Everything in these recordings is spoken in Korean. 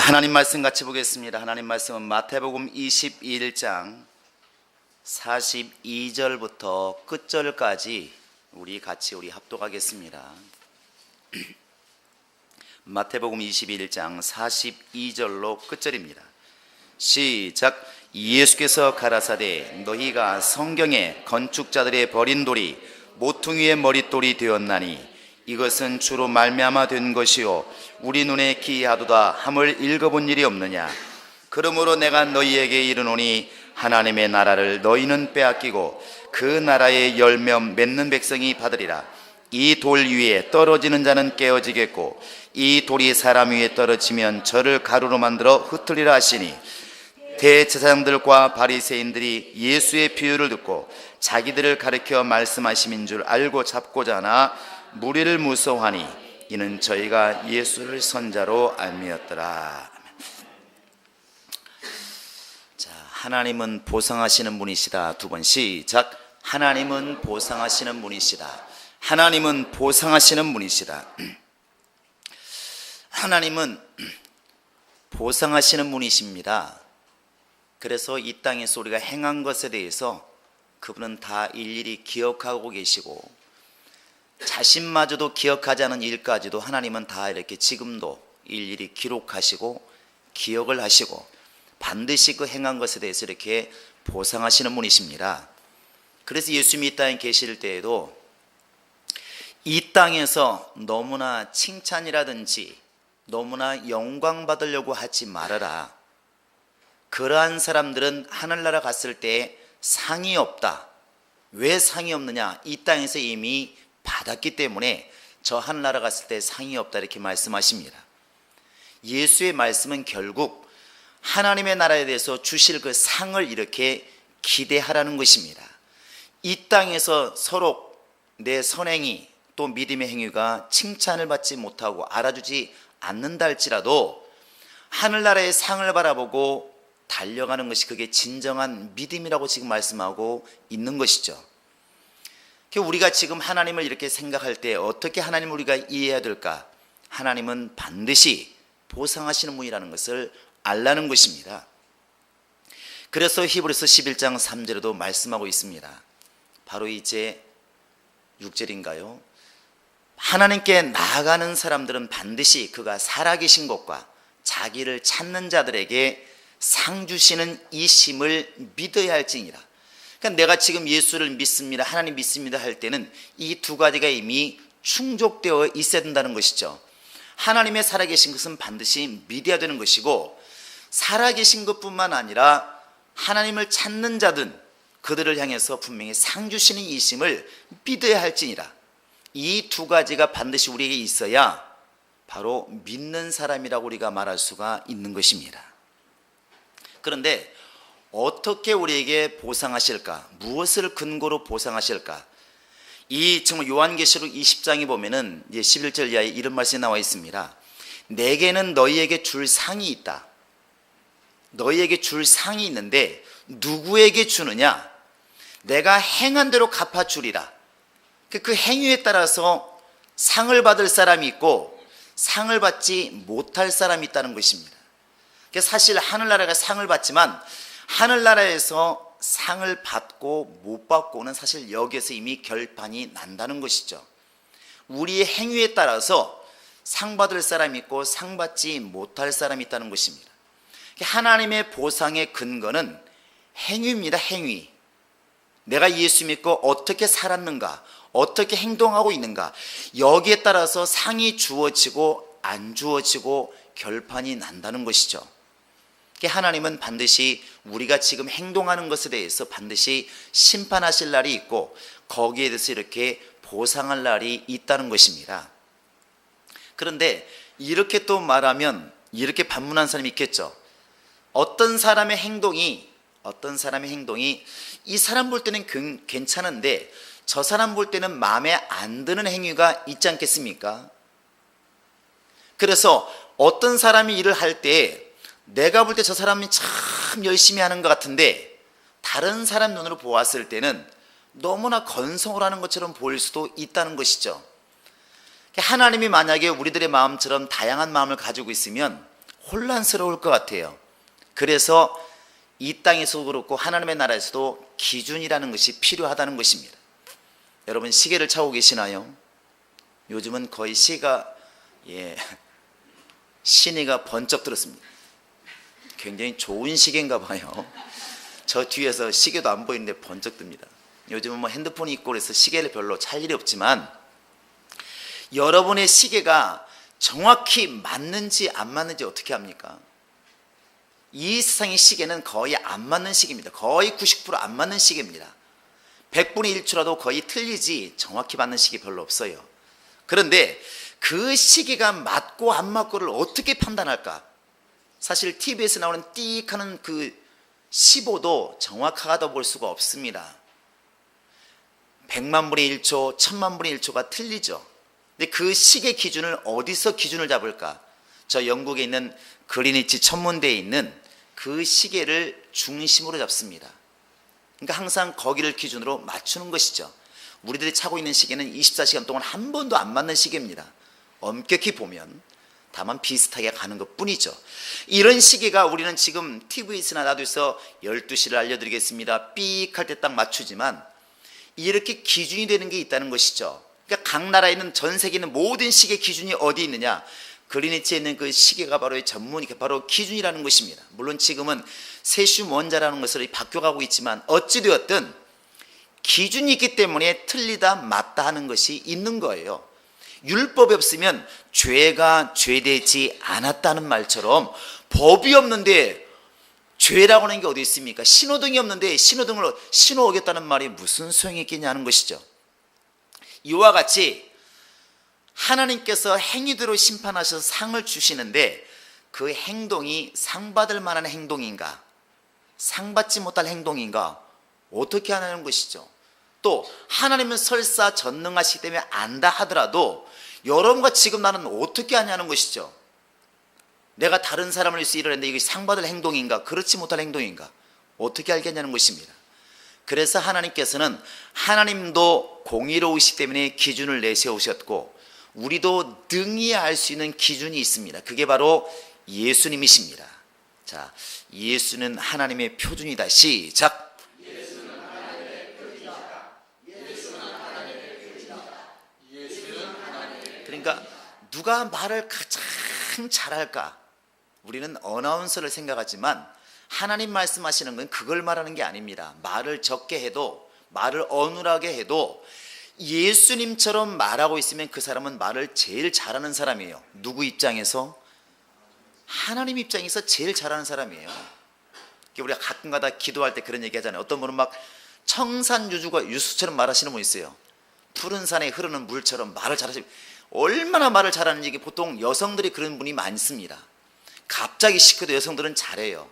하나님 말씀 같이 보겠습니다. 하나님 말씀은 마태복음 21장 42절부터 끝절까지 우리 합독하겠습니다. 마태복음 21장 42절로 끝절입니다. 시작. 예수께서 가라사대 너희가 성경에 건축자들의 버린 돌이 모퉁이의 머릿돌이 되었나니 이것은 주로 말미암아 된 것이요 우리 눈에 기이하도다 함을 읽어본 일이 없느냐. 그러므로 내가 너희에게 이르노니 하나님의 나라를 너희는 빼앗기고 그 나라의 열매 맺는 백성이 받으리라. 이 돌 위에 떨어지는 자는 깨어지겠고 이 돌이 사람 위에 떨어지면 저를 가루로 만들어 흩으리라 하시니 대제사장들과 바리새인들이 예수의 비유를 듣고 자기들을 가르쳐 말씀하심인 줄 알고 잡고자 하나 무리를 무서워하니 이는 저희가 예수를 선자로 알미었더라. 자, 하나님은 보상하시는 분이시다. 두 번 시작. 하나님은 보상하시는 분이시다. 하나님은 보상하시는 분이시다. 하나님은 보상하시는 분이십니다. 그래서 이 땅에서 우리가 행한 것에 대해서 그분은 다 일일이 기억하고 계시고 자신마저도 기억하지 않은 일까지도 하나님은 다 이렇게 지금도 일일이 기록하시고 기억을 하시고 반드시 그 행한 것에 대해서 이렇게 보상하시는 분이십니다. 그래서 예수님이 이 땅에 계실 때에도 이 땅에서 너무나 칭찬이라든지 너무나 영광 받으려고 하지 말아라. 그러한 사람들은 하늘나라 갔을 때 상이 없다. 왜 상이 없느냐? 이 땅에서 이미 받았기 때문에 저 하늘나라 갔을 때 상이 없다 이렇게 말씀하십니다. 예수의 말씀은 결국 하나님의 나라에 대해서 주실 그 상을 이렇게 기대하라는 것입니다. 이 땅에서 서로 내 선행이 또 믿음의 행위가 칭찬을 받지 못하고 알아주지 않는다 할지라도 하늘나라의 상을 바라보고 달려가는 것이 그게 진정한 믿음이라고 지금 말씀하고 있는 것이죠. 우리가 지금 하나님을 이렇게 생각할 때 어떻게 하나님을 우리가 이해해야 될까? 하나님은 반드시 보상하시는 분이라는 것을 알라는 것입니다. 그래서 히브리서 11장 3절에도 말씀하고 있습니다. 바로 이제 6절인가요? 하나님께 나아가는 사람들은 반드시 그가 살아계신 것과 자기를 찾는 자들에게 상 주시는 이 심을 믿어야 할지니라. 그러니까 내가 지금 예수를 믿습니다, 하나님 믿습니다 할 때는 이 두 가지가 이미 충족되어 있어야 된다는 것이죠. 하나님의 살아계신 것은 반드시 믿어야 되는 것이고 살아계신 것뿐만 아니라 하나님을 찾는 자든 그들을 향해서 분명히 상 주시는 이 심을 믿어야 할지니라. 이 두 가지가 반드시 우리에게 있어야 바로 믿는 사람이라고 우리가 말할 수가 있는 것입니다. 그런데 어떻게 우리에게 보상하실까? 무엇을 근거로 보상하실까? 이 정말 요한계시록 20장에 보면은 이제 11절 이하에 이런 말씀이 나와 있습니다. 내게는 너희에게 줄 상이 있다. 너희에게 줄 상이 있는데 누구에게 주느냐? 내가 행한 대로 갚아주리라. 그 행위에 따라서 상을 받을 사람이 있고 상을 받지 못할 사람이 있다는 것입니다. 사실 하늘나라가 상을 받지만 하늘나라에서 상을 받고 못 받고는 사실 여기에서 이미 결판이 난다는 것이죠. 우리의 행위에 따라서 상 받을 사람이 있고 상 받지 못할 사람이 있다는 것입니다. 하나님의 보상의 근거는 행위입니다. 행위. 내가 예수 믿고 어떻게 살았는가, 어떻게 행동하고 있는가, 여기에 따라서 상이 주어지고 안 주어지고 결판이 난다는 것이죠. 하나님은 반드시 우리가 지금 행동하는 것에 대해서 반드시 심판하실 날이 있고 거기에 대해서 이렇게 보상할 날이 있다는 것입니다. 그런데 이렇게 또 말하면 이렇게 반문한 사람이 있겠죠. 어떤 사람의 행동이 이 사람 볼 때는 괜찮은데 저 사람 볼 때는 마음에 안 드는 행위가 있지 않겠습니까? 그래서 어떤 사람이 일을 할 때 내가 볼 때 저 사람이 참 열심히 하는 것 같은데 다른 사람 눈으로 보았을 때는 너무나 건성을 하는 것처럼 보일 수도 있다는 것이죠. 하나님이 만약에 우리들의 마음처럼 다양한 마음을 가지고 있으면 혼란스러울 것 같아요. 그래서 이 땅에서도 그렇고 하나님의 나라에서도 기준이라는 것이 필요하다는 것입니다. 여러분 시계를 차고 계시나요? 요즘은 거의 시계가 시내가 번쩍 들었습니다. 굉장히 좋은 시계인가 봐요. 저 뒤에서 시계도 안 보이는데 번쩍 듭니다. 요즘은 뭐 핸드폰이 있고 그래서 시계를 별로 찰 일이 없지만 여러분의 시계가 정확히 맞는지 안 맞는지 어떻게 합니까? 이 세상의 시계는 거의 안 맞는 시계입니다. 거의 90% 안 맞는 시계입니다. 100분의 1초라도 거의 틀리지 정확히 맞는 시계 별로 없어요. 그런데 그 시계가 맞고 안 맞고를 어떻게 판단할까? 사실 TV에서 나오는 띡 하는 그 15도 정확하다고 볼 수가 없습니다. 100만 분의 1초, 1000만 분의 1초가 틀리죠. 근데 그 시계 기준을 어디서 기준을 잡을까? 저 영국에 있는 그리니치 천문대에 있는 그 시계를 중심으로 잡습니다. 그러니까 항상 거기를 기준으로 맞추는 것이죠. 우리들이 차고 있는 시계는 24시간 동안 한 번도 안 맞는 시계입니다. 엄격히 보면 다만 비슷하게 가는 것 뿐이죠. 이런 시계가 우리는 지금 TV에서나 라디오에서 12시를 알려드리겠습니다 삑 할 때 딱 맞추지만 이렇게 기준이 되는 게 있다는 것이죠. 그러니까 각 나라에 있는 전 세계에 있는 모든 시계 기준이 어디 있느냐? 그리니치에 있는 그 시계가 바로 전문이 바로 기준이라는 것입니다. 물론 지금은 세슘 원자라는 것으로 바뀌어가고 있지만 어찌되었든 기준이 있기 때문에 틀리다 맞다 하는 것이 있는 거예요. 율법이 없으면 죄가 죄되지 않았다는 말처럼 법이 없는데 죄라고 하는 게 어디 있습니까? 신호등이 없는데 신호등을 신호 어겼다는 말이 무슨 소용이 있겠냐는 것이죠. 이와 같이 하나님께서 행위대로 심판하셔서 상을 주시는데 그 행동이 상받을 만한 행동인가? 상받지 못할 행동인가? 어떻게 하냐는 것이죠. 또 하나님은 설사 전능하시기 때문에 안다 하더라도 여러분과 지금 나는 어떻게 하냐는 것이죠. 내가 다른 사람을 위해서 일을 했는데 이게 상받을 행동인가? 그렇지 못할 행동인가? 어떻게 알겠냐는 것입니다. 그래서 하나님께서는 하나님도 공의로우시기 때문에 기준을 내세우셨고 우리도 능히 알 수 있는 기준이 있습니다. 그게 바로 예수님이십니다. 자, 예수는 하나님의 표준이다. 시작. 예수는 하나님의 표준이다. 예수는 하나님의 표준이다. 예수는 하나님의. 그러니까 누가 말을 가장 잘할까? 우리는 어나운서를 생각하지만 하나님 말씀하시는 건 그걸 말하는 게 아닙니다. 말을 적게 해도 말을 어눌하게 해도 예수님처럼 말하고 있으면 그 사람은 말을 제일 잘하는 사람이에요. 누구 입장에서? 하나님 입장에서 제일 잘하는 사람이에요. 우리가 가끔가다 기도할 때 그런 얘기 하잖아요. 어떤 분은 막 청산유수가 유수처럼 말하시는 분 있어요. 푸른 산에 흐르는 물처럼 말을 잘하시고 얼마나 말을 잘하는지. 이게 보통 여성들이 그런 분이 많습니다. 갑자기 시켜도 여성들은 잘해요.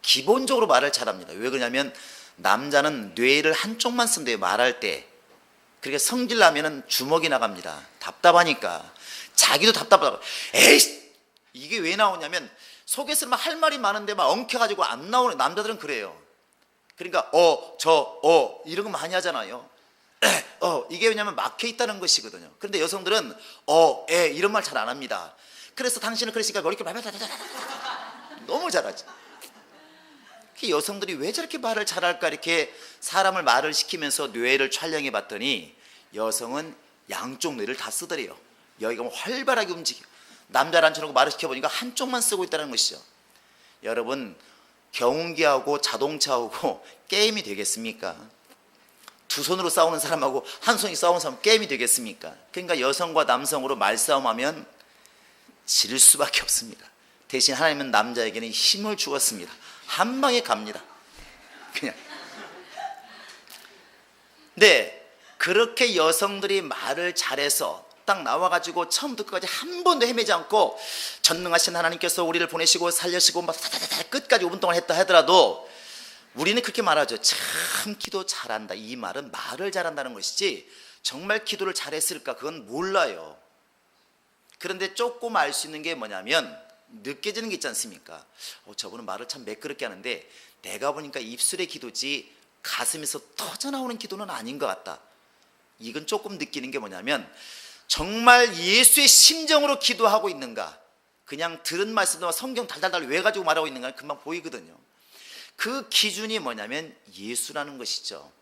기본적으로 말을 잘합니다. 왜 그러냐면 남자는 뇌를 한쪽만 쓴대요. 말할 때. 그러니까 성질 나면은 주먹이 나갑니다. 답답하니까. 자기도 답답하다고. 에이 이게 왜 나오냐면 속에서 막 할 말이 많은데 막 엉켜가지고 안 나오는 남자들은 그래요. 그러니까 이런 거 많이 하잖아요. 이게 왜냐면 막혀 있다는 것이거든요. 그런데 여성들은 이런 말 잘 안 합니다. 그래서 당신은 그러시니까 뭐 이렇게 너무 잘하지. 여성들이 왜 저렇게 말을 잘할까? 이렇게 사람을 말을 시키면서 뇌를 촬영해 봤더니 여성은 양쪽 뇌를 다 쓰더래요. 여기가 뭐 활발하게 움직여. 남자를 앉혀놓고 말을 시켜보니까 한쪽만 쓰고 있다는 것이죠. 여러분 경운기하고 자동차하고 게임이 되겠습니까? 두 손으로 싸우는 사람하고 한 손이 싸우는 사람 게임이 되겠습니까? 그러니까 여성과 남성으로 말싸움하면 질 수밖에 없습니다. 대신 하나님은 남자에게는 힘을 주었습니다. 한 방에 갑니다. 그냥. 네, 그렇게 여성들이 말을 잘해서 딱 나와가지고 처음부터 끝까지 한 번도 헤매지 않고 전능하신 하나님께서 우리를 보내시고 살려시고 막 끝까지 5분 동안 했다 하더라도 우리는 그렇게 말하죠. 참 기도 잘한다. 이 말은 말을 잘한다는 것이지 정말 기도를 잘했을까? 그건 몰라요. 그런데 조금 알 수 있는 게 뭐냐면 느껴지는 게 있지 않습니까? 저분은 말을 참 매끄럽게 하는데 내가 보니까 입술의 기도지 가슴에서 터져나오는 기도는 아닌 것 같다. 이건 조금 느끼는 게 뭐냐면 정말 예수의 심정으로 기도하고 있는가? 그냥 들은 말씀도 성경 달달달 외가지고 말하고 있는 건 금방 보이거든요. 그 기준이 뭐냐면 예수라는 것이죠.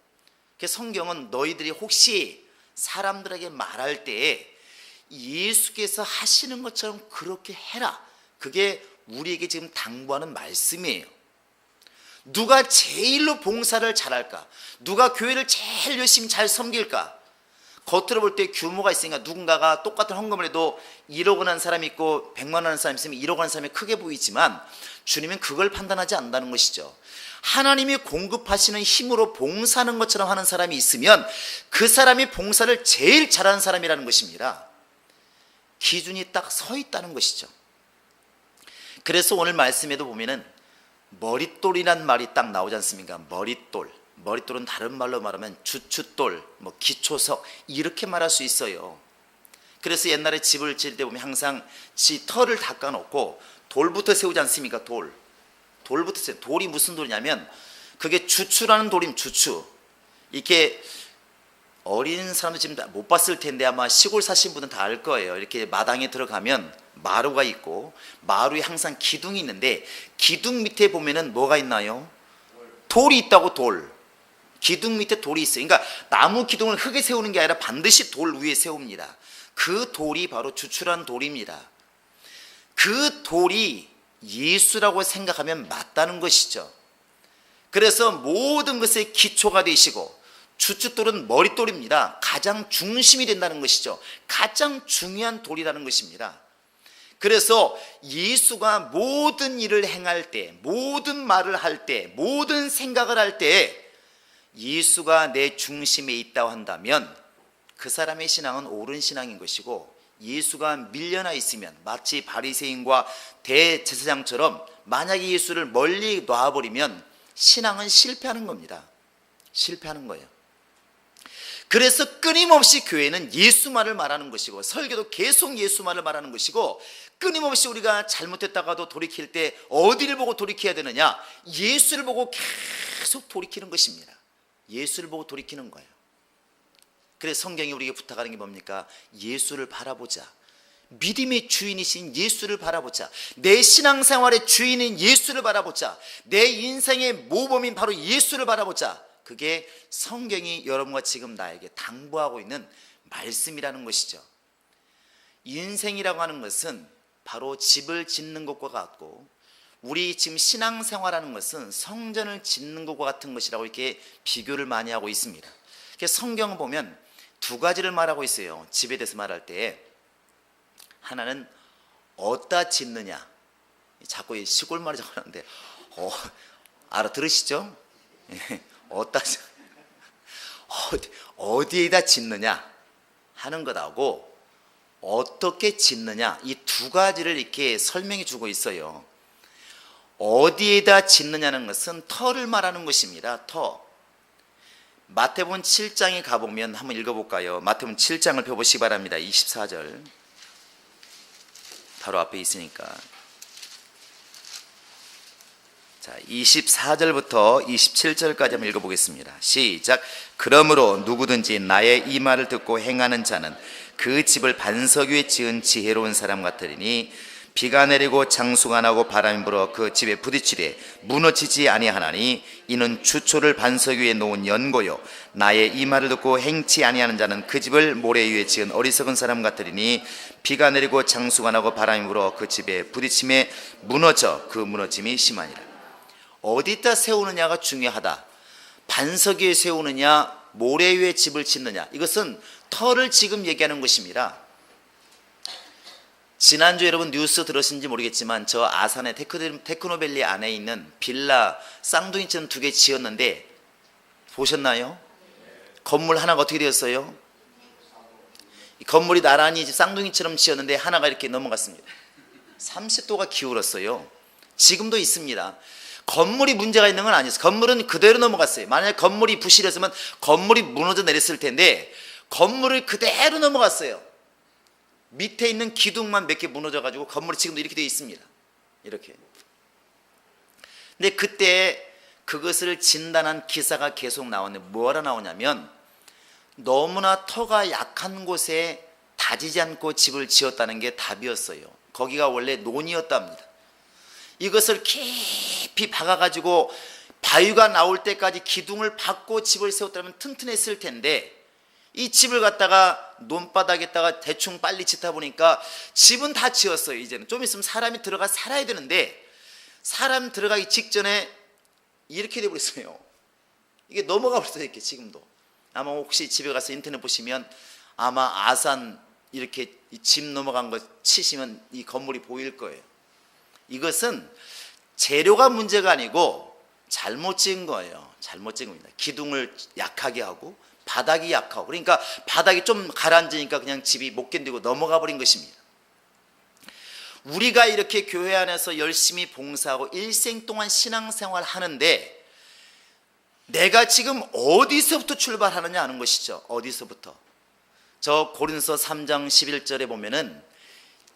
그래서 성경은 너희들이 혹시 사람들에게 말할 때에 예수께서 하시는 것처럼 그렇게 해라, 그게 우리에게 지금 당부하는 말씀이에요. 누가 제일로 봉사를 잘할까? 누가 교회를 제일 열심히 잘 섬길까? 겉으로 볼 때 규모가 있으니까 누군가가 똑같은 헌금을 해도 1억 원 한 사람이 있고 100만 원 한 사람이 있으면 1억 원 한 사람이 크게 보이지만 주님은 그걸 판단하지 않는다는 것이죠. 하나님이 공급하시는 힘으로 봉사하는 것처럼 하는 사람이 있으면 그 사람이 봉사를 제일 잘하는 사람이라는 것입니다. 기준이 딱 서 있다는 것이죠. 그래서 오늘 말씀에도 보면은 머릿돌이란 말이 딱 나오지 않습니까? 머릿돌. 머릿돌은 다른 말로 말하면 주춧돌, 기초석 이렇게 말할 수 있어요. 그래서 옛날에 집을 지을 때 보면 항상 터를 닦아놓고 돌부터 세우지 않습니까? 돌부터 세우. 돌이 무슨 돌이냐면 그게 주추라는 돌임. 주추. 이렇게 어린 사람도 지금 못 봤을 텐데 아마 시골 사신 분은 다 알 거예요. 이렇게 마당에 들어가면 마루가 있고 마루에 항상 기둥이 있는데 기둥 밑에 보면은 뭐가 있나요? 돌이 있다고. 돌. 기둥 밑에 돌이 있어요. 그러니까 나무 기둥을 흙에 세우는 게 아니라 반드시 돌 위에 세웁니다. 그 돌이 바로 주추라는 돌입니다. 그 돌이 예수라고 생각하면 맞다는 것이죠. 그래서 모든 것의 기초가 되시고 주춧돌은 머릿돌입니다. 가장 중심이 된다는 것이죠. 가장 중요한 돌이라는 것입니다. 그래서 예수가 모든 일을 행할 때, 모든 말을 할 때, 모든 생각을 할 때 예수가 내 중심에 있다고 한다면 그 사람의 신앙은 옳은 신앙인 것이고, 예수가 밀려나 있으면 마치 바리새인과 대제사장처럼 만약에 예수를 멀리 놔버리면 신앙은 실패하는 겁니다. 실패하는 거예요. 그래서 끊임없이 교회는 예수만을 말하는 것이고 설교도 계속 예수만을 말하는 것이고, 끊임없이 우리가 잘못했다가도 돌이킬 때 어디를 보고 돌이켜야 되느냐? 예수를 보고 계속 돌이키는 것입니다. 예수를 보고 돌이키는 거예요. 그래서 성경이 우리에게 부탁하는 게 뭡니까? 예수를 바라보자. 믿음의 주인이신 예수를 바라보자. 내 신앙생활의 주인인 예수를 바라보자. 내 인생의 모범인 바로 예수를 바라보자. 그게 성경이 여러분과 지금 나에게 당부하고 있는 말씀이라는 것이죠. 인생이라고 하는 것은 바로 집을 짓는 것과 같고, 우리 지금 신앙생활하는 것은 성전을 짓는 것과 같은 것이라고 이렇게 비교를 많이 하고 있습니다. 그래서 성경을 보면 두 가지를 말하고 있어요. 집에 대해서 말할 때 하나는 어디다 짓느냐. 자꾸 시골 말을 자꾸 하는데 알아들으시죠? 어디에다 짓느냐 하는 것하고 어떻게 짓느냐, 이 두 가지를 이렇게 설명해 주고 있어요. 어디에다 짓느냐는 것은 터를 말하는 것입니다. 터. 마태복음 7장에 가보면 한번 읽어볼까요? 마태복음 7장을 펴보시기 바랍니다. 24절 바로 앞에 있으니까. 자, 24절부터 27절까지 한번 읽어보겠습니다. 시작. 그러므로 누구든지 나의 이 말을 듣고 행하는 자는 그 집을 반석 위에 지은 지혜로운 사람 같으리니 비가 내리고 장수가 나고 바람이 불어 그 집에 부딪히되 무너지지 아니하나니 이는 주초를 반석 위에 놓은 연고요 나의 이 말을 듣고 행치 아니하는 자는 그 집을 모래 위에 지은 어리석은 사람 같으리니 비가 내리고 장수가 나고 바람이 불어 그 집에 부딪힘에 무너져 그 무너짐이 심하니라. 어디다 세우느냐가 중요하다. 반석 위에 세우느냐 모래 위에 집을 짓느냐, 이것은 터를 지금 얘기하는 것입니다. 지난주 여러분 뉴스 들으신지 모르겠지만 저 아산의 테크노밸리 안에 있는 빌라 쌍둥이처럼 2개 지었는데 보셨나요? 건물 하나가 어떻게 되었어요? 건물이 나란히 쌍둥이처럼 지었는데 하나가 이렇게 넘어갔습니다. 30도가 기울었어요. 지금도 있습니다. 건물이 문제가 있는 건 아니었어요. 건물은 그대로 넘어갔어요. 만약에 건물이 부실했으면 건물이 무너져 내렸을 텐데 건물을 그대로 넘어갔어요. 밑에 있는 기둥만 몇 개 무너져가지고 건물이 지금도 이렇게 되어 있습니다. 이렇게. 근데 그때 그것을 진단한 기사가 계속 나오는데 뭐하러 나오냐면 너무나 터가 약한 곳에 다지지 않고 집을 지었다는 게 답이었어요. 거기가 원래 논이었답니다. 이것을 깊이 박아가지고 바위가 나올 때까지 기둥을 박고 집을 세웠다면 튼튼했을 텐데, 이 집을 갖다가 논바닥에다가 대충 빨리 짓다 보니까 집은 다 지었어요. 이제는 좀 있으면 사람이 들어가 살아야 되는데, 사람 들어가기 직전에 이렇게 돼버렸어요. 이게 넘어가 버렸어요. 이렇게 지금도. 아마 혹시 집에 가서 인터넷 보시면 아마 아산 이렇게 집 넘어간 거 치시면 이 건물이 보일 거예요. 이것은 재료가 문제가 아니고 잘못 지은 거예요. 잘못 지은 겁니다. 기둥을 약하게 하고 바닥이 약하고, 그러니까 바닥이 좀 가라앉으니까 그냥 집이 못 견디고 넘어가 버린 것입니다. 우리가 이렇게 교회 안에서 열심히 봉사하고 일생 동안 신앙생활 하는데 내가 지금 어디서부터 출발하느냐 하는 것이죠. 어디서부터. 저 고린도서 3장 11절에 보면은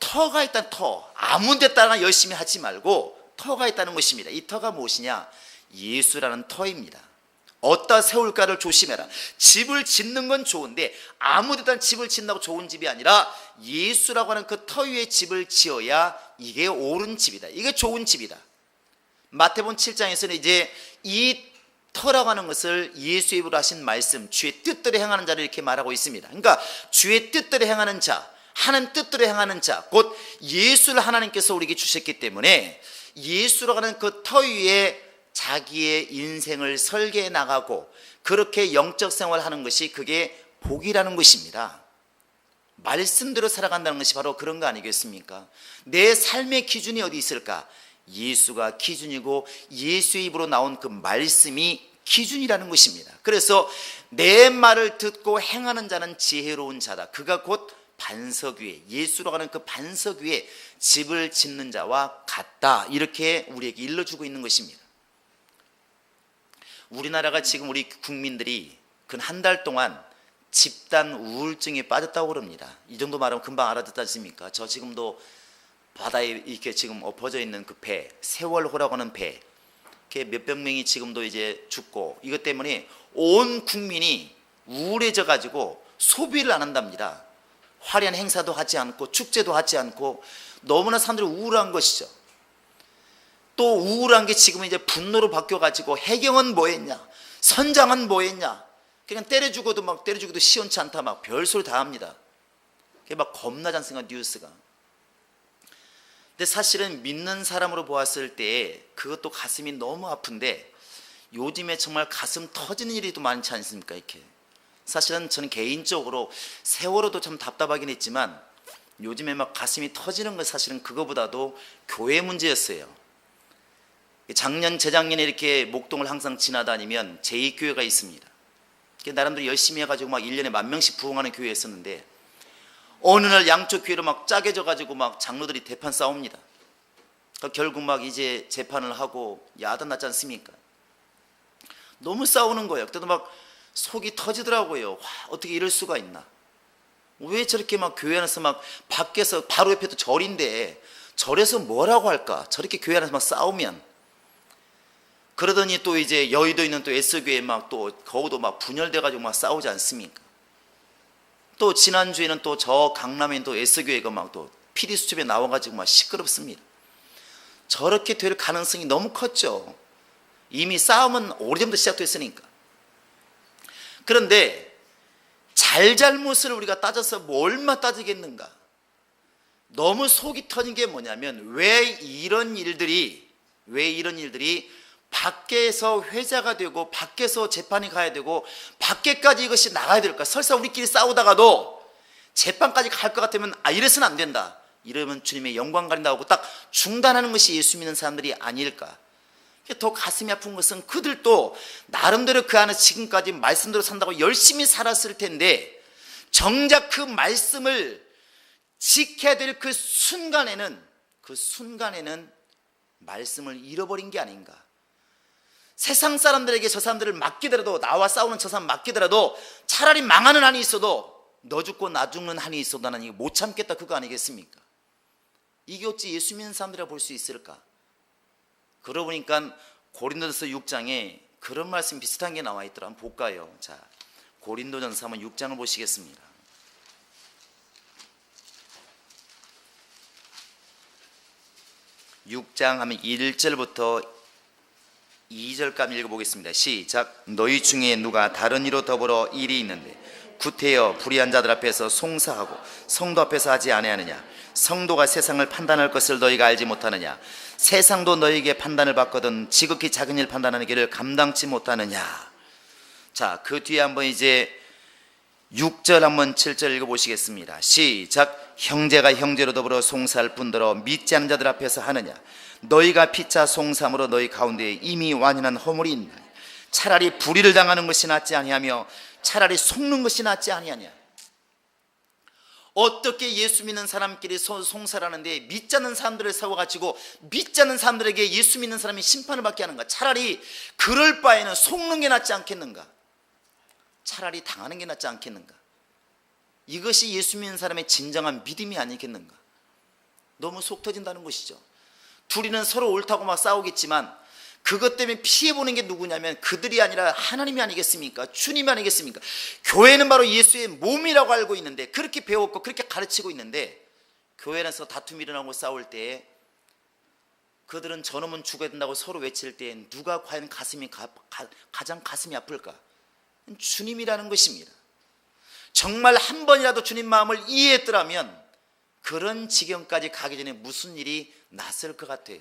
터가 있다는 터, 아무 데다가 열심히 하지 말고 터가 있다는 것입니다. 이 터가 무엇이냐? 예수라는 터입니다. 어디다 세울까를 조심해라. 집을 짓는 건 좋은데 아무 데다 집을 짓는다고 좋은 집이 아니라 예수라고 하는 그 터 위에 집을 지어야 이게 옳은 집이다. 이게 좋은 집이다. 마태복음 7장에서는 이제 이 터라고 하는 것을 예수의 입으로 하신 말씀, 주의 뜻대로 행하는 자를 이렇게 말하고 있습니다. 그러니까 주의 뜻대로 행하는 자, 하나님 뜻대로 행하는 자, 곧 예수를 하나님께서 우리에게 주셨기 때문에 예수라고 하는 그 터 위에 자기의 인생을 설계해 나가고 그렇게 영적 생활을 하는 것이 그게 복이라는 것입니다. 말씀대로 살아간다는 것이 바로 그런 거 아니겠습니까? 내 삶의 기준이 어디 있을까? 예수가 기준이고 예수의 입으로 나온 그 말씀이 기준이라는 것입니다. 그래서 내 말을 듣고 행하는 자는 지혜로운 자다. 그가 곧 반석 위에, 예수라고 하는 그 반석 위에 집을 짓는 자와 같다. 이렇게 우리에게 일러주고 있는 것입니다. 우리나라가 지금 우리 국민들이 근 한 달 동안 집단 우울증에 빠졌다고 그럽니다. 이 정도 말하면 금방 알아듣지 않습니까? 저 지금도 바다에 이렇게 지금 엎어져 있는 그 배, 세월호라고 하는 배, 몇백 명이 지금도 이제 죽고, 이것 때문에 온 국민이 우울해져 가지고 소비를 안 한답니다. 화려한 행사도 하지 않고 축제도 하지 않고 너무나 사람들이 우울한 것이죠. 또 우울한 게 지금 이제 분노로 바뀌어 가지고 해경은 뭐 했냐, 선장은 뭐 했냐, 그냥 때려주고도 막 때려주고도 시원치 않다, 막 별소리 다 합니다. 그게 막 겁나지 않습니까, 뉴스가. 근데 사실은 믿는 사람으로 보았을 때 그것도 가슴이 너무 아픈데, 요즘에 정말 가슴 터지는 일이 또 많지 않습니까? 이렇게 사실은 저는 개인적으로 세월호도 참 답답하긴 했지만 요즘에 막 가슴이 터지는 건 사실은 그거보다도 교회 문제였어요. 작년 재작년에 이렇게 목동을 항상 지나다니면 제2교회가 있습니다. 나름대로 열심히 해가지고 막 1년에 10,000명씩 부흥하는 교회였었는데 어느 날 양쪽 교회로 막 짜게져 가지고 막 장로들이 대판 싸웁니다. 결국 막 이제 재판을 하고 야단 났지 않습니까? 너무 싸우는 거예요. 그때도 막 속이 터지더라고요. 와, 어떻게 이럴 수가 있나? 왜 저렇게 막 교회 안에서 막 밖에서 바로 옆에도 절인데 절에서 뭐라고 할까? 저렇게 교회 안에서 막 싸우면. 그러더니 또 이제 여의도에 있는 또 S교회 막 또 거기도 막 분열돼 가지고 막 싸우지 않습니까? 또 지난주에는 또 저 강남에 있는 또 S교회가 막 또 PD 수첩에 나와 가지고 막 시끄럽습니다. 저렇게 될 가능성이 너무 컸죠. 이미 싸움은 오래전부터 시작됐으니까. 그런데 잘잘못을 우리가 따져서 뭐 얼마 따지겠는가? 너무 속이 터진 게 뭐냐면 왜 이런 일들이 밖에서 회자가 되고 밖에서 재판이 가야 되고 밖에까지 이것이 나가야 될까? 설사 우리끼리 싸우다가도 재판까지 갈 것 같으면 이래서는 안 된다. 이러면 주님의 영광 가린다고 하고 딱 중단하는 것이 예수 믿는 사람들이 아닐까? 더 가슴이 아픈 것은 그들도 나름대로 그 안에 지금까지 말씀대로 산다고 열심히 살았을 텐데 정작 그 말씀을 지켜야 될 그 순간에는 말씀을 잃어버린 게 아닌가. 세상 사람들에게 저 사람들을 맡기더라도, 나와 싸우는 저 사람 맡기더라도 차라리 망하는 한이 있어도, 너 죽고 나 죽는 한이 있어도 나는 이거 못 참겠다, 그거 아니겠습니까? 이게 어찌 예수 믿는 사람들이라 볼 수 있을까? 그러고 보니까 고린도전서 6장에 그런 말씀 비슷한 게 나와 있더라. 한번 볼까요? 자, 고린도전서 한번 6장을 보시겠습니다. 6장 하면 1절부터 2절까지 읽어보겠습니다. 시작. 너희 중에 누가 다른 이로 더불어 일이 있는데 구태여 불의한 자들 앞에서 송사하고 성도 앞에서 하지 아니하느냐? 성도가 세상을 판단할 것을 너희가 알지 못하느냐? 세상도 너희에게 판단을 받거든 지극히 작은 일 판단하는 길을 감당치 못하느냐? 자, 그 뒤에 한번 이제 6절 한번 7절 읽어보시겠습니다. 시작. 형제가 형제로 더불어 송사할 뿐더러 믿지 않는 자들 앞에서 하느냐? 너희가 피차 송삼으로 너희 가운데 이미 완연한 허물이 있나? 차라리 불의를 당하는 것이 낫지 아니하며 차라리 속는 것이 낫지 아니하냐? 어떻게 예수 믿는 사람끼리 송사를 하는데 믿지 않는 사람들을 세워가지고 믿지 않는 사람들에게 예수 믿는 사람이 심판을 받게 하는가? 차라리 그럴 바에는 속는 게 낫지 않겠는가? 차라리 당하는 게 낫지 않겠는가? 이것이 예수 믿는 사람의 진정한 믿음이 아니겠는가? 너무 속 터진다는 것이죠. 둘이는 서로 옳다고 막 싸우겠지만 그것 때문에 피해보는 게 누구냐면 그들이 아니라 하나님이 아니겠습니까? 주님이 아니겠습니까? 교회는 바로 예수의 몸이라고 알고 있는데 그렇게 배웠고 그렇게 가르치고 있는데 교회 안에서 다툼이 일어나고 싸울 때에 그들은 저놈은 죽어야 된다고 서로 외칠 때 누가 과연 가장 가슴이 아플까? 주님이라는 것입니다. 정말 한 번이라도 주님 마음을 이해했더라면 그런 지경까지 가기 전에 무슨 일이 났을 것 같아요.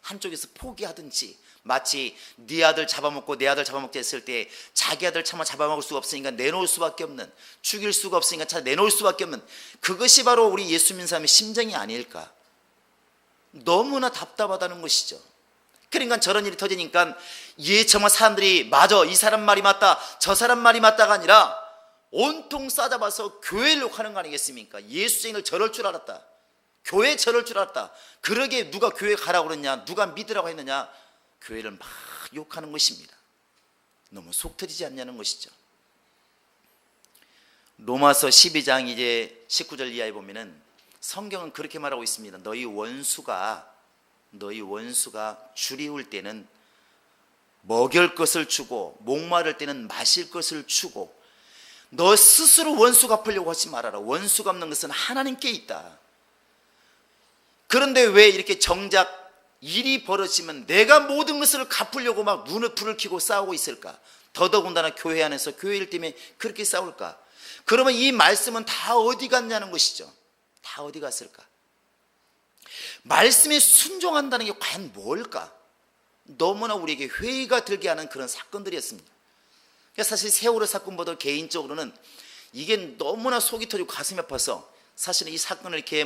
한쪽에서 포기하든지 마치 네 아들 잡아먹고 내 아들 잡아먹자 했을 때 자기 아들 차마 잡아먹을 수가 없으니까 내놓을 수밖에 없는, 죽일 수가 없으니까 차 내놓을 수밖에 없는, 그것이 바로 우리 예수 믿는 사람의 심정이 아닐까? 너무나 답답하다는 것이죠. 그러니까 저런 일이 터지니까 정말 사람들이 맞아, 이 사람 말이 맞다, 저 사람 말이 맞다가 아니라 온통 싸잡아서 교회를 욕하는 거 아니겠습니까? 예수쟁이를 저럴 줄 알았다, 교회 저럴 줄 알았다, 그러게 누가 교회 가라고 그랬냐, 누가 믿으라고 했느냐, 교회를 막 욕하는 것입니다. 너무 속 터지지 않냐는 것이죠. 로마서 12장 이제 19절 이하에 보면은 성경은 그렇게 말하고 있습니다. 너희 원수가 줄이울 때는 먹일 것을 주고 목마를 때는 마실 것을 주고 너 스스로 원수 갚으려고 하지 말아라. 원수 갚는 것은 하나님께 있다. 그런데 왜 이렇게 정작 일이 벌어지면 내가 모든 것을 갚으려고 막 눈을 불을 켜고 싸우고 있을까? 더더군다나 교회 안에서 교회 일 때문에 그렇게 싸울까? 그러면 이 말씀은 다 어디 갔냐는 것이죠. 다 어디 갔을까? 말씀에 순종한다는 게 과연 뭘까? 너무나 우리에게 회의가 들게 하는 그런 사건들이었습니다. 사실 세월호 사건보다 개인적으로는 이게 너무나 속이 터지고 가슴이 아파서 사실은 이 사건을 이렇게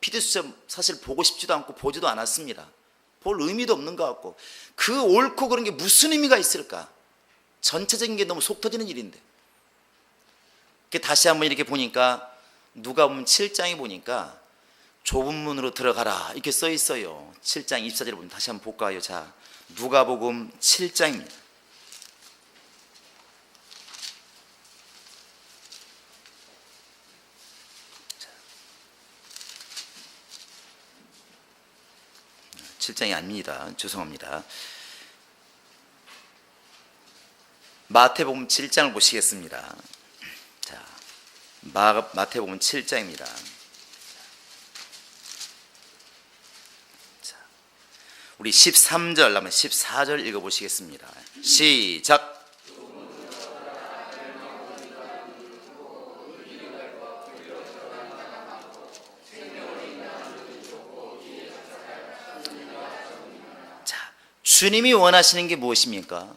피드수첩 사실 보고 싶지도 않고 보지도 않았습니다. 볼 의미도 없는 것 같고 그 옳고 그런 게 무슨 의미가 있을까? 전체적인 게 너무 속 터지는 일인데 다시 한번 이렇게 보니까 누가복음 7장에 보니까 좁은 문으로 들어가라 이렇게 써 있어요. 7장 24절에 보면 다시 한번 볼까요? 자, 누가복음 7장입니다. 자, 7장이 아닙니다. 죄송합니다. 마태복음 7장을 보시겠습니다. 자, 마태복음 7장입니다. 자, 우리 13절 하면 14절 읽어보시겠습니다. 시작. 자, 주님이 원하시는 게 무엇입니까?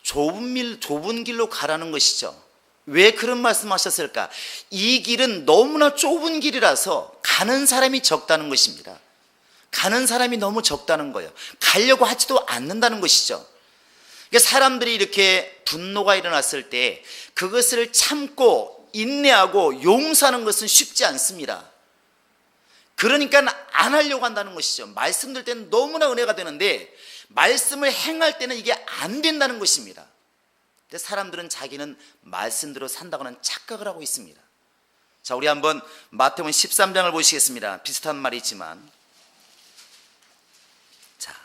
좁은 길로 가라는 것이죠. 왜 그런 말씀하셨을까? 이 길은 너무나 좁은 길이라서 가는 사람이 적다는 것입니다. 가는 사람이 너무 적다는 거예요. 가려고 하지도 않는다는 것이죠. 그러니까 사람들이 이렇게 분노가 일어났을 때 그것을 참고 인내하고 용서하는 것은 쉽지 않습니다. 그러니까 안 하려고 한다는 것이죠. 말씀 들 때는 너무나 은혜가 되는데 말씀을 행할 때는 이게 안 된다는 것입니다. 근데 사람들은 자기는 말씀대로 산다고는 착각을 하고 있습니다. 자, 우리 한번 마태복음 13장을 보시겠습니다. 비슷한 말이지만 자,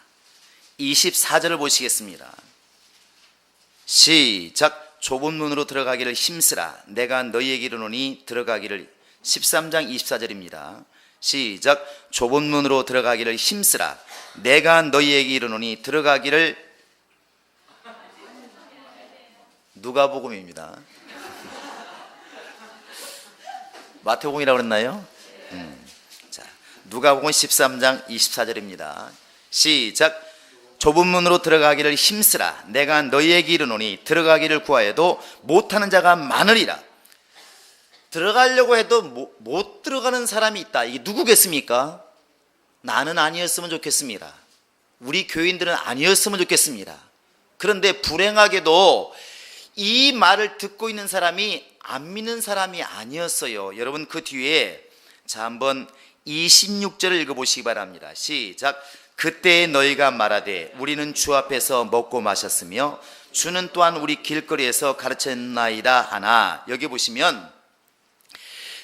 24절을 보시겠습니다. 시작. 좁은 문으로 들어가기를 힘쓰라. 내가 너희에게 이르노니 들어가기를. 13장 24절입니다. 시작. 좁은 문으로 들어가기를 힘쓰라. 내가 너희에게 이르노니 들어가기를. 누가복음입니다. 마태복음이라고 그랬나요? 자, 누가복음 13장 24절입니다. 시작. 좁은 문으로 들어가기를 힘쓰라. 내가 너희에게 이르노니 들어가기를 구하여도 못하는 자가 많으리라. 들어가려고 해도 못 들어가는 사람이 있다. 이게 누구겠습니까? 나는 아니었으면 좋겠습니다. 우리 교인들은 아니었으면 좋겠습니다. 그런데 불행하게도 이 말을 듣고 있는 사람이 안 믿는 사람이 아니었어요. 여러분 그 뒤에 자 한번 26절을 읽어보시기 바랍니다. 시작. 그때 너희가 말하되 우리는 주 앞에서 먹고 마셨으며 주는 또한 우리 길거리에서 가르쳤나이다 하나. 여기 보시면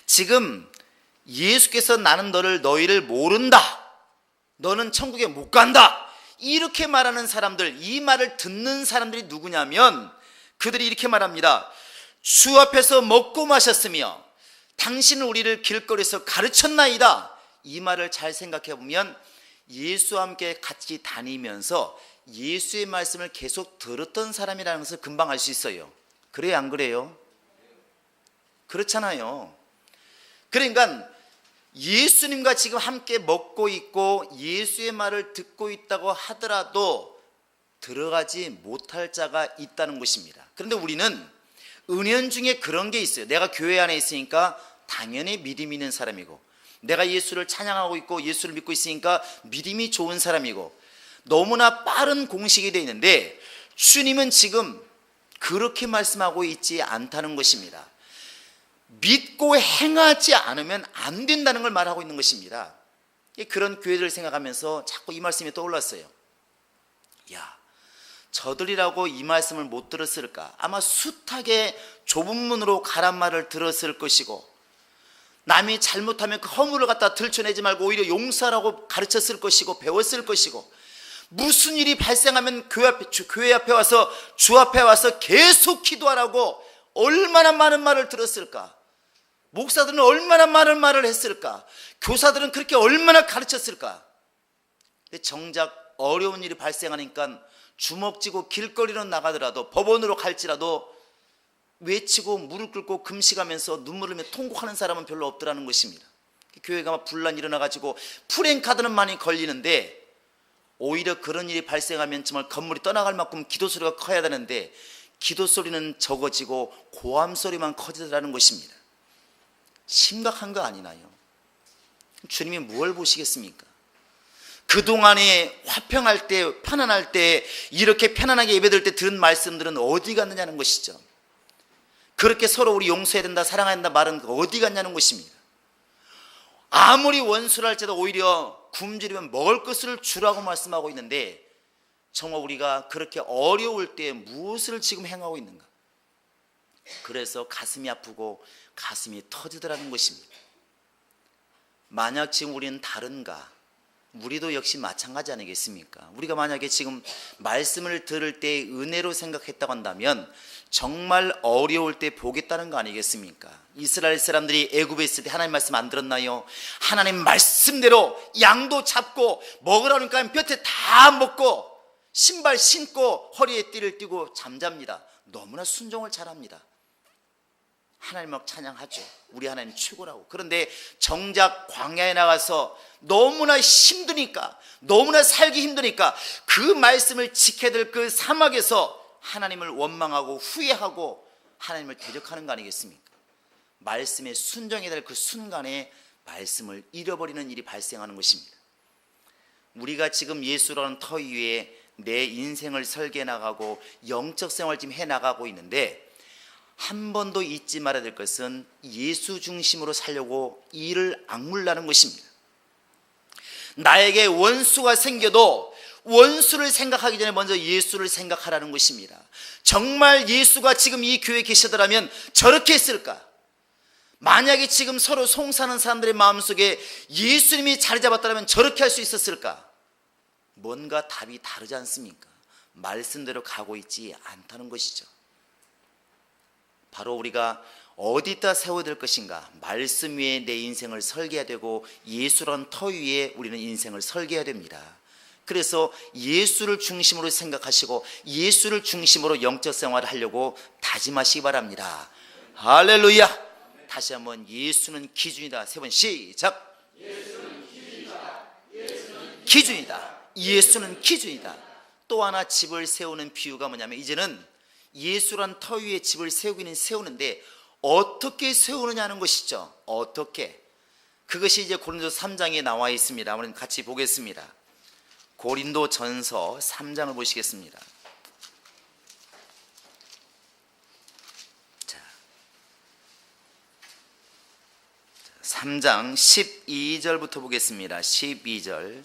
지금 예수께서 나는 너희를 모른다. 너는 천국에 못 간다. 이렇게 말하는 사람들, 이 말을 듣는 사람들이 누구냐면 그들이 이렇게 말합니다. 주 앞에서 먹고 마셨으며 당신은 우리를 길거리에서 가르쳤나이다. 이 말을 잘 생각해 보면 예수와 함께 같이 다니면서 예수의 말씀을 계속 들었던 사람이라는 것을 금방 알 수 있어요. 그래요, 안 그래요? 그렇잖아요. 그러니까 예수님과 지금 함께 먹고 있고 예수의 말을 듣고 있다고 하더라도 들어가지 못할 자가 있다는 것입니다. 그런데 우리는 은연중에 그런 게 있어요. 내가 교회 안에 있으니까 당연히 믿음 있는 사람이고, 내가 예수를 찬양하고 있고 예수를 믿고 있으니까 믿음이 좋은 사람이고, 너무나 빠른 공식이 되어 있는데 주님은 지금 그렇게 말씀하고 있지 않다는 것입니다. 믿고 행하지 않으면 안 된다는 걸 말하고 있는 것입니다. 그런 교회들을 생각하면서 자꾸 이 말씀이 떠올랐어요. 야, 저들이라고 이 말씀을 못 들었을까? 아마 숱하게 좁은 문으로 가란 말을 들었을 것이고, 남이 잘못하면 그 허물을 갖다 들춰내지 말고 오히려 용서하라고 가르쳤을 것이고 배웠을 것이고, 무슨 일이 발생하면 교회 앞에 와서 주 앞에 와서 계속 기도하라고 얼마나 많은 말을 들었을까? 목사들은 얼마나 많은 말을 했을까? 교사들은 그렇게 얼마나 가르쳤을까? 근데 정작 어려운 일이 발생하니까 주먹 쥐고 길거리로 나가더라도, 법원으로 갈지라도 외치고 무릎 꿇고 금식하면서 눈물을 흘리며 통곡하는 사람은 별로 없더라는 것입니다. 교회가 막 분란 일어나가지고 프랭카드는 많이 걸리는데, 오히려 그런 일이 발생하면 정말 건물이 떠나갈 만큼 기도 소리가 커야 되는데 기도 소리는 적어지고 고함 소리만 커지더라는 것입니다. 심각한 거 아니나요? 주님이 뭘 보시겠습니까? 그동안에 화평할 때, 편안할 때, 이렇게 편안하게 예배드릴 때 들은 말씀들은 어디 갔느냐는 것이죠. 그렇게 서로 우리 용서해야 된다, 사랑해야 된다 말은 어디 갔냐는 것입니다. 아무리 원수를 할지라도 오히려 굶주리면 먹을 것을 주라고 말씀하고 있는데, 정말 우리가 그렇게 어려울 때 무엇을 지금 행하고 있는가? 그래서 가슴이 아프고 가슴이 터지더라는 것입니다. 만약 지금 우리는 다른가? 우리도 역시 마찬가지 아니겠습니까? 우리가 만약에 지금 말씀을 들을 때 은혜로 생각했다고 한다면 정말 어려울 때 보겠다는 거 아니겠습니까? 이스라엘 사람들이 애굽에 있을 때 하나님 말씀 안 들었나요? 하나님 말씀대로 양도 잡고 먹으라니까 볕에 다 먹고 신발 신고 허리에 띠를 띠고 잠잡니다. 너무나 순종을 잘합니다. 하나님을 찬양하죠. 우리 하나님 최고라고. 그런데 정작 광야에 나가서 너무나 힘드니까, 너무나 살기 힘드니까 그 말씀을 지켜야 될 그 사막에서 하나님을 원망하고 후회하고 하나님을 대적하는 거 아니겠습니까? 말씀에 순종해야 될 그 순간에 말씀을 잃어버리는 일이 발생하는 것입니다. 우리가 지금 예수라는 터 위에 내 인생을 설계해 나가고 영적 생활을 지금 해나가고 있는데, 한 번도 잊지 말아야 될 것은 예수 중심으로 살려고 이를 악물라는 것입니다. 나에게 원수가 생겨도 원수를 생각하기 전에 먼저 예수를 생각하라는 것입니다. 정말 예수가 지금 이 교회에 계시더라면 저렇게 했을까? 만약에 지금 서로 송사하는 사람들의 마음속에 예수님이 자리 잡았다면 저렇게 할 수 있었을까? 뭔가 답이 다르지 않습니까? 말씀대로 가고 있지 않다는 것이죠. 바로 우리가 어디다 세워야 될 것인가? 말씀 위에 내 인생을 설계해야 되고 예수란 터 위에 우리는 인생을 설계해야 됩니다. 그래서 예수를 중심으로 생각하시고 예수를 중심으로 영적 생활을 하려고 다짐하시기 바랍니다. 할렐루야. 다시 한번 예수는 기준이다. 세 번 시작. 예수는 기준이다. 예수는 기준이다. 예수는 기준이다. 또 하나 집을 세우는 비유가 뭐냐면 이제는 예수란 터 위에 집을 세우기는 세우는데 어떻게 세우느냐는 것이죠. 어떻게. 그것이 이제 고린도서 3장에 나와 있습니다. 한번 같이 보겠습니다. 고린도전서 3장을 보시겠습니다. 3장 12절부터 보겠습니다. 12절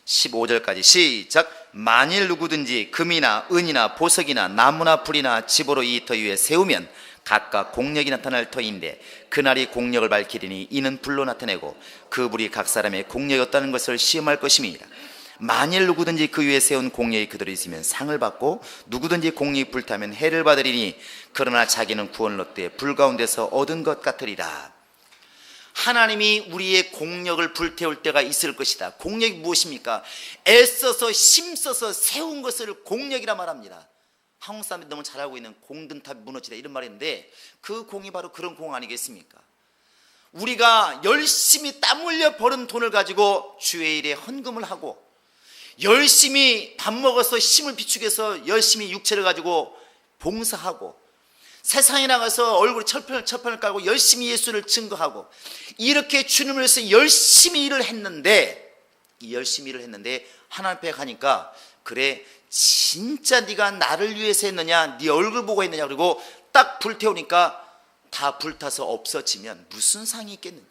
15절까지 시작. 만일 누구든지 금이나 은이나 보석이나 나무나 불이나 집으로 이 터 위에 세우면 각각 공력이 나타날 터인데 그날이 공력을 밝히리니 이는 불로 나타내고 그 불이 각 사람의 공력이었다는 것을 시험할 것입니다. 만일 누구든지 그 위에 세운 공력이 그대로 있으면 상을 받고 누구든지 공력이 불타면 해를 받으리니 그러나 자기는 구원을 얻되 불 가운데서 얻은 것 같으리라. 하나님이 우리의 공력을 불태울 때가 있을 것이다. 공력이 무엇입니까? 애써서 힘써서 세운 것을 공력이라 말합니다. 한국 사람들이 너무 잘 알고 있는 공든탑이 무너지다 이런 말이 있는데 그 공이 바로 그런 공 아니겠습니까? 우리가 열심히 땀 흘려 벌은 돈을 가지고 주의 일에 헌금을 하고 열심히 밥 먹어서 힘을 비축해서 열심히 육체를 가지고 봉사하고 세상에 나가서 얼굴에 철판을 깔고 열심히 예수를 증거하고 이렇게 주님을 위해서 열심히 일을 했는데 하나님 앞에 가니까 그래 진짜 네가 나를 위해서 했느냐 네 얼굴 보고 했느냐 그리고 딱 불태우니까 다 불타서 없어지면 무슨 상이 있겠느냐.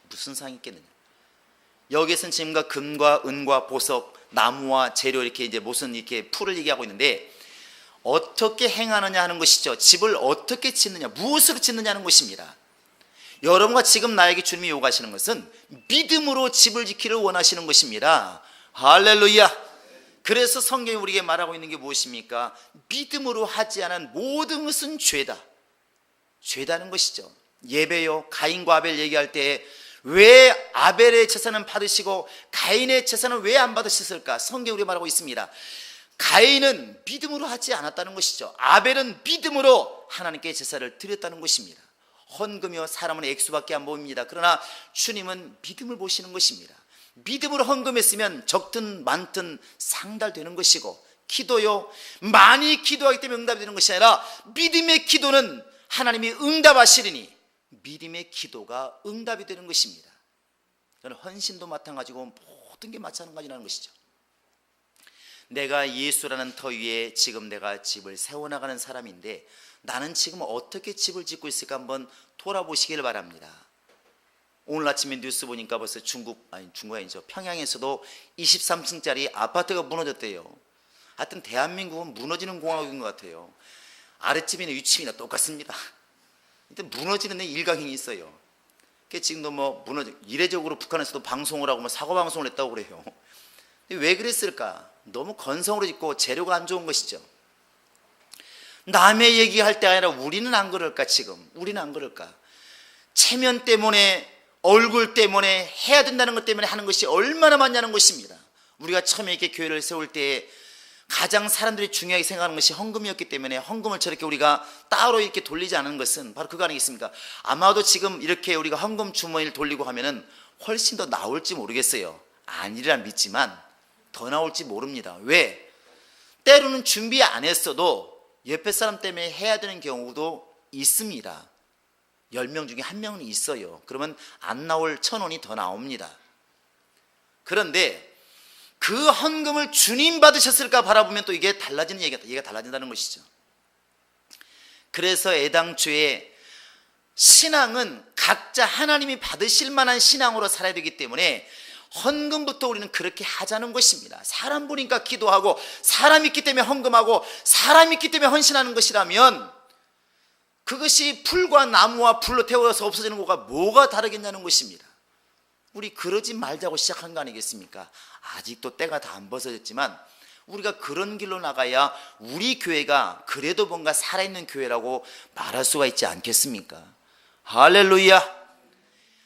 무슨 상이 있겠느냐. 여기에서는 지금과 금과 은과 보석 나무와 재료 이렇게 이제 무슨 이렇게 풀을 얘기하고 있는데 어떻게 행하느냐 하는 것이죠. 집을 어떻게 짓느냐 무엇으로 짓느냐는 것입니다. 여러분과 지금 나에게 주님이 요구하시는 것은 믿음으로 집을 짓기를 원하시는 것입니다. 할렐루야. 그래서 성경이 우리에게 말하고 있는 게 무엇입니까? 믿음으로 하지 않은 모든 것은 죄다. 죄다는 것이죠. 예배요 가인과 아벨 얘기할 때 왜 아벨의 제사는 받으시고 가인의 제사는 왜 안 받으셨을까? 성경이 우리가 말하고 있습니다. 가인은 믿음으로 하지 않았다는 것이죠. 아벨은 믿음으로 하나님께 제사를 드렸다는 것입니다. 헌금이요 사람은 액수밖에 안 보입니다. 그러나 주님은 믿음을 보시는 것입니다. 믿음으로 헌금했으면 적든 많든 상달되는 것이고 기도요 많이 기도하기 때문에 응답이 되는 것이 아니라 믿음의 기도는 하나님이 응답하시리니 믿음의 기도가 응답이 되는 것입니다. 저는 헌신도 마찬가지고 모든 게 마찬가지라는 것이죠. 내가 예수라는 터 위에 지금 내가 집을 세워나가는 사람인데 나는 지금 어떻게 집을 짓고 있을까 한번 돌아보시길 바랍니다. 오늘 아침에 뉴스 보니까 벌써 중국이 아니죠. 평양에서도 23층짜리 아파트가 무너졌대요. 하여튼 대한민국은 무너지는 공화국인 것 같아요. 아랫집이나 윗집이나 똑같습니다. 일단 무너지는 데 일각행이 있어요. 지금도 뭐 이례적으로 북한에서도 방송을 하고 뭐 사고 방송을 했다고 그래요. 왜 그랬을까? 너무 건성으로 짓고 재료가 안 좋은 것이죠. 남의 얘기할 때 아니라 우리는 안 그럴까? 지금 우리는 안 그럴까? 체면 때문에 얼굴 때문에 해야 된다는 것 때문에 하는 것이 얼마나 많냐는 것입니다. 우리가 처음에 이렇게 교회를 세울 때 가장 사람들이 중요하게 생각하는 것이 헌금이었기 때문에 헌금을 저렇게 우리가 따로 이렇게 돌리지 않은 것은 바로 그거 아니겠습니까? 아마도 지금 이렇게 우리가 헌금 주머니를 돌리고 하면은 훨씬 더 나올지 모르겠어요. 아니라 믿지만 더 나올지 모릅니다. 왜? 때로는 준비 안 했어도 옆에 사람 때문에 해야 되는 경우도 있습니다. 10명 중에 1명은 있어요. 그러면 안 나올 1,000원이 더 나옵니다. 그런데 그 헌금을 주님 받으셨을까 바라보면 또 이게 달라지는 얘기가 달라진다는 것이죠. 그래서 애당초에 신앙은 각자 하나님이 받으실 만한 신앙으로 살아야 되기 때문에 헌금부터 우리는 그렇게 하자는 것입니다. 사람 보니까 기도하고 사람 있기 때문에 헌금하고 사람 있기 때문에 헌신하는 것이라면 그것이 풀과 나무와 불로 태워서 없어지는 것과 뭐가 다르겠냐는 것입니다. 우리 그러지 말자고 시작한 거 아니겠습니까? 아직도 때가 다 안 벗어졌지만 우리가 그런 길로 나가야 우리 교회가 그래도 뭔가 살아있는 교회라고 말할 수가 있지 않겠습니까? 할렐루야.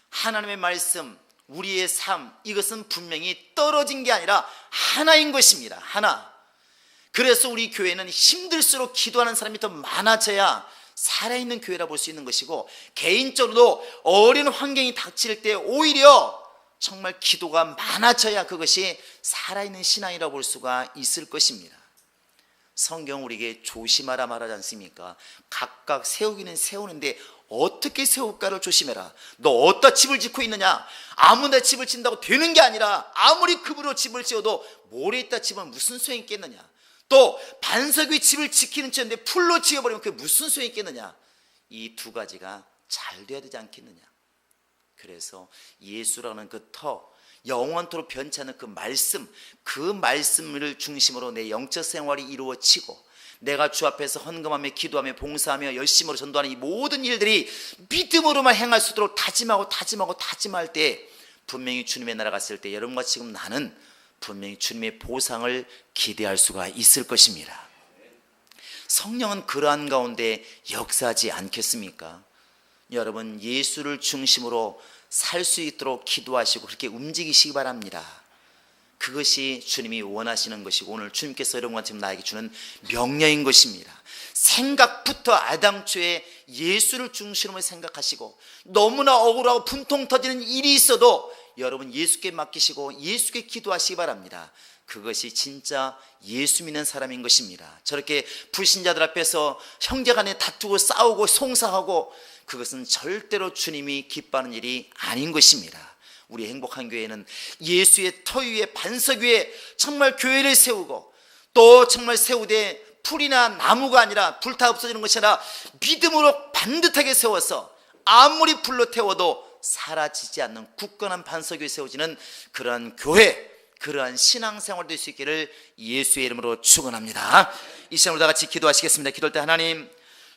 하나님의 말씀, 우리의 삶, 이것은 분명히 떨어진 게 아니라 하나인 것입니다. 하나. 그래서 우리 교회는 힘들수록 기도하는 사람이 더 많아져야 살아있는 교회라 볼 수 있는 것이고, 개인적으로도 어려운 환경이 닥칠 때 오히려 정말 기도가 많아져야 그것이 살아있는 신앙이라 볼 수가 있을 것입니다. 성경 우리에게 조심하라 말하지 않습니까? 각각 세우기는 세우는데 어떻게 세울까를 조심해라. 너 어디다 집을 짓고 있느냐? 아무 데 집을 짓는다고 되는 게 아니라, 아무리 급으로 집을 지어도 모래에다 집은 무슨 소용이 있겠느냐? 또 반석 위 집을 지키는 쳤는데 풀로 지어버리면 그게 무슨 소용이 있겠느냐? 이 두 가지가 잘 돼야 되지 않겠느냐? 그래서 예수라는 그 터, 영원토록 변치 않는 그 말씀을 중심으로 내 영적 생활이 이루어지고, 내가 주 앞에서 헌금하며 기도하며 봉사하며 열심으로 전도하는 이 모든 일들이 믿음으로만 행할 수 있도록 다짐할 때, 분명히 주님의 나라 갔을 때 여러분과 지금 나는 분명히 주님의 보상을 기대할 수가 있을 것입니다. 성령은 그러한 가운데 역사하지 않겠습니까? 여러분, 예수를 중심으로 살 수 있도록 기도하시고 그렇게 움직이시기 바랍니다. 그것이 주님이 원하시는 것이고, 오늘 주님께서 여러분과 지금 나에게 주는 명령인 것입니다. 생각부터 아당초에 예수를 중심으로 생각하시고, 너무나 억울하고 분통 터지는 일이 있어도 여러분 예수께 맡기시고 예수께 기도하시기 바랍니다. 그것이 진짜 예수 믿는 사람인 것입니다. 저렇게 불신자들 앞에서 형제간에 다투고 싸우고 송사하고, 그것은 절대로 주님이 기뻐하는 일이 아닌 것입니다. 우리 행복한 교회는 예수의 터 위에, 반석 위에 정말 교회를 세우고, 또 정말 세우되 풀이나 나무가 아니라 불타 없어지는 것이 아니라 믿음으로 반듯하게 세워서 아무리 불로 태워도 사라지지 않는 굳건한 반석 위에 세워지는 그러한 교회, 그러한 신앙생활 될 수 있기를 예수의 이름으로 축원합니다. 이 시간 우리 다 같이 기도하시겠습니다. 기도할 때, 하나님,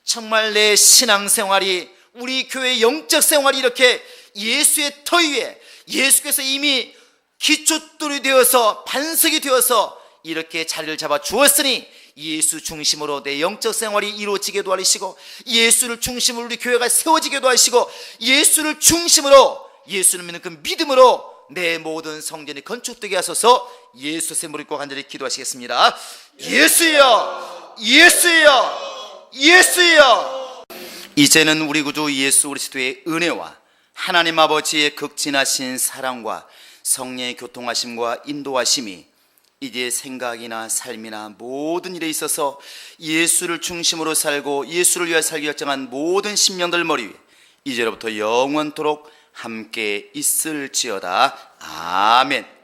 정말 내 신앙생활이, 우리 교회의 영적 생활이 이렇게 예수의 터 위에, 예수께서 이미 기초돌이 되어서 반석이 되어서 이렇게 자리를 잡아 주었으니, 예수 중심으로 내 영적 생활이 이루어지게도 하시고, 예수를 중심으로 우리 교회가 세워지게도 하시고, 예수를 중심으로, 예수를 믿는 그 믿음으로 내 모든 성전이 건축되게 하소서. 예수 샘물 입고 간절히 기도하시겠습니다. 예수여, 예수여, 예수여. 이제는 우리 구주 예수 그리스도의 은혜와 하나님 아버지의 극진하신 사랑과 성령의 교통하심과 인도하심이 이제 생각이나 삶이나 모든 일에 있어서 예수를 중심으로 살고 예수를 위하여 살기 결정한 모든 심령들 머리 위에 이제로부터 영원토록 함께 있을지어다. 아멘.